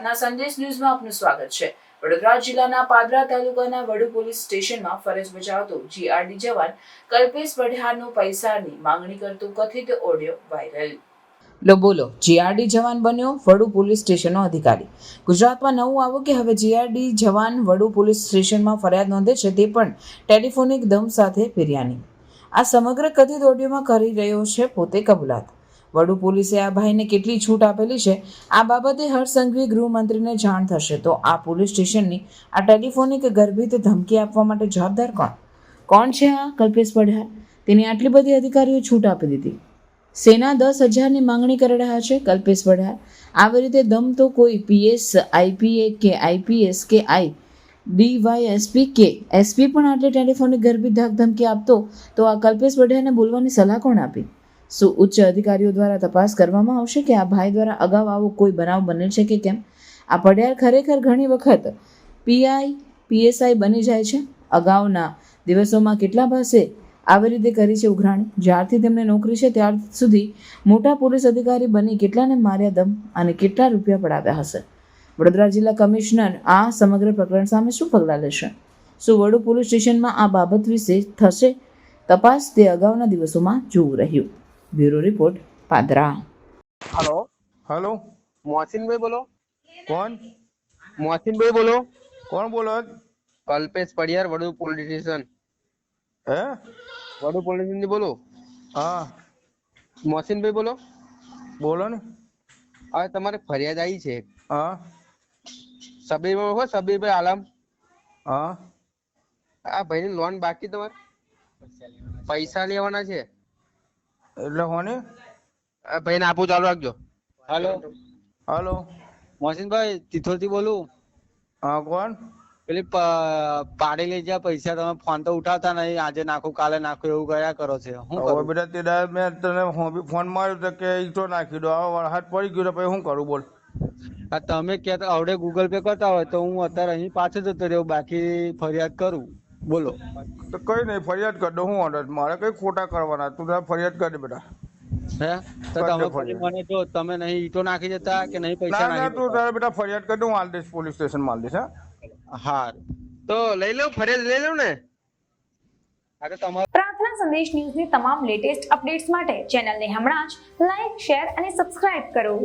ગુજરાતના સંદેશ ન્યૂઝમાં આપનું સ્વાગત છે। વડોદરા જિલ્લાના પાદરા તાલુકાના વડુ પોલીસ સ્ટેશનમાં ફરજ બજાવતો જીઆરડી જવાન કલ્પેશ પઢિયારનો પૈસાની માંગણી કરતો કથિત ઓડિયો વાયરલ। લો બોલો, જીઆરડી જવાન બન્યો વડુ પોલીસ સ્ટેશનનો અધિકારી। ગુજરાતમાં નવું આવું કે હવે જીઆરડી જવાન વડુ પોલીસ સ્ટેશનમાં ફરિયાદ નોંધે છે, તે પણ ટેલિફોનિક દમ સાથે ફિર્યાની। આ સમગ્ર કથિત ઓડિયોમાં કરી રહ્યો છે પોતે કબૂલાત। વડુ પોલીસે આ ભાઈને કેટલી છૂટ આપેલી છે, આ બાબતે હર્ષસંઘવી ગૃહમંત્રીને જાણ થશે તો આ પોલીસ સ્ટેશનની આ ટેલિફોનિક ગર્ભિત ધમકી આપવા માટે જવાબદાર કોણ છે? આ કલ્પેશ પઢિયાર, તેની આટલી બધી અધિકારીઓ છૂટ આપી દીધી। સેના 10,000ની માંગણી કરી રહ્યા છે કલ્પેશ પઢિયાર। આવી રીતે દમ તો કોઈ પીએસ, આઈપીએ કે આઈપીએસ કે ડીવાયએસપી કે એસપી પણ આટલી ટેલિફોનિક ગર્ભિત ધમકી આપતો તો આ કલ્પેશ પઢિયારને બોલવાની સલાહ કોણ આપી? શું ઉચ્ચ અધિકારીઓ દ્વારા તપાસ કરવામાં આવશે કે આ ભાઈ દ્વારા અગાઉ આવો કોઈ બનાવ બનેલ છે કે કેમ? આ પઢિયાર ખરેખર ઘણી વખત પીઆઈ, પીએસઆઈ બની જાય છે। અગાઉના દિવસોમાં કેટલા પાસે આવી રીતે કરી છે ઉઘરાણી? જ્યારથી તેમને નોકરી છે ત્યાર સુધી મોટા પોલીસ અધિકારી બની કેટલાને માર્યા દમ અને કેટલા રૂપિયા પડાવ્યા હશે? વડોદરા જિલ્લા કમિશનર આ સમગ્ર પ્રકરણ સામે શું પગલાં લેશે? શું વડુ પોલીસ સ્ટેશનમાં આ બાબત વિશે થશે તપાસ? તે અગાઉના દિવસોમાં જોવું રહ્યું। Bureau report पादरा। Hello hello, Mohsin भाई बोलो। कौन? मोहसिन भाई बोलो। कौन बोलो? कल्पेश पढ़ियार वडू पोलीस स्टेशन। है? वडू पोलीस स्टेशन बोलो। हाँ मोहसिन भाई बोलो। बोलो ने। હવે તમારે ફરિયાદ આવી છે। हाँ સબીર ભાઈ, સબીર ભાઈ આલમ। हाँ આ ભાઈની લોન બાકી, તમારે પૈસા લેવાના છે। એટલે હોને? આ ભાઈને આપું, ચાલુ રાખજો। हेलो हेलो, मोहसिन भाई તિથોર થી બોલું। हाँ कौन? પેલી પાડી લઈ જ્યાં પૈસા તમે ફોન તો ઉઠાવતા નહીં, આજે નાખું કાલે નાખું એવું કર્યા કરો છે। શું હવે કરું? બેટા તે મેં તને ફોન માર્યો તો કે ઈટો નાખી દો, હવે હાથ પડી ગયો તો પછી શું કરું બોલ? આ તમે કહેતા આવડે ગૂગલ પે કરતા હોય તો હું અત્યારે અહીં પાછો જતો રહ્યો, બાકી ફરિયાદ કરું, બોલો। તો કઈ નહીં, ફરિયાદ કરી દો। હું ઓર્ડર મારે કઈ ખોટા કરવાના, તું તારે ફરિયાદ કરી દે બેટા। હે તો તમે પછી મને જો તમે નહીં ઈટો નાખી જતા કે નહીં પૈસા ના ના, નાખી તું જતા। તારે બેટા ફરિયાદ કરી દે, હું હાલ દઈશ પોલીસ સ્ટેશન માં હાલ દઈશ। હા હા તો લઈ લઉં, ફરિયાદ લઈ લઉં ને। હા તો તમારે પ્રાર્થના સંદેશ ન્યૂઝની તમામ લેટેસ્ટ અપડેટ્સ માટે ચેનલને હમણાં જ લાઈક, શેર અને સબસ્ક્રાઇબ કરો।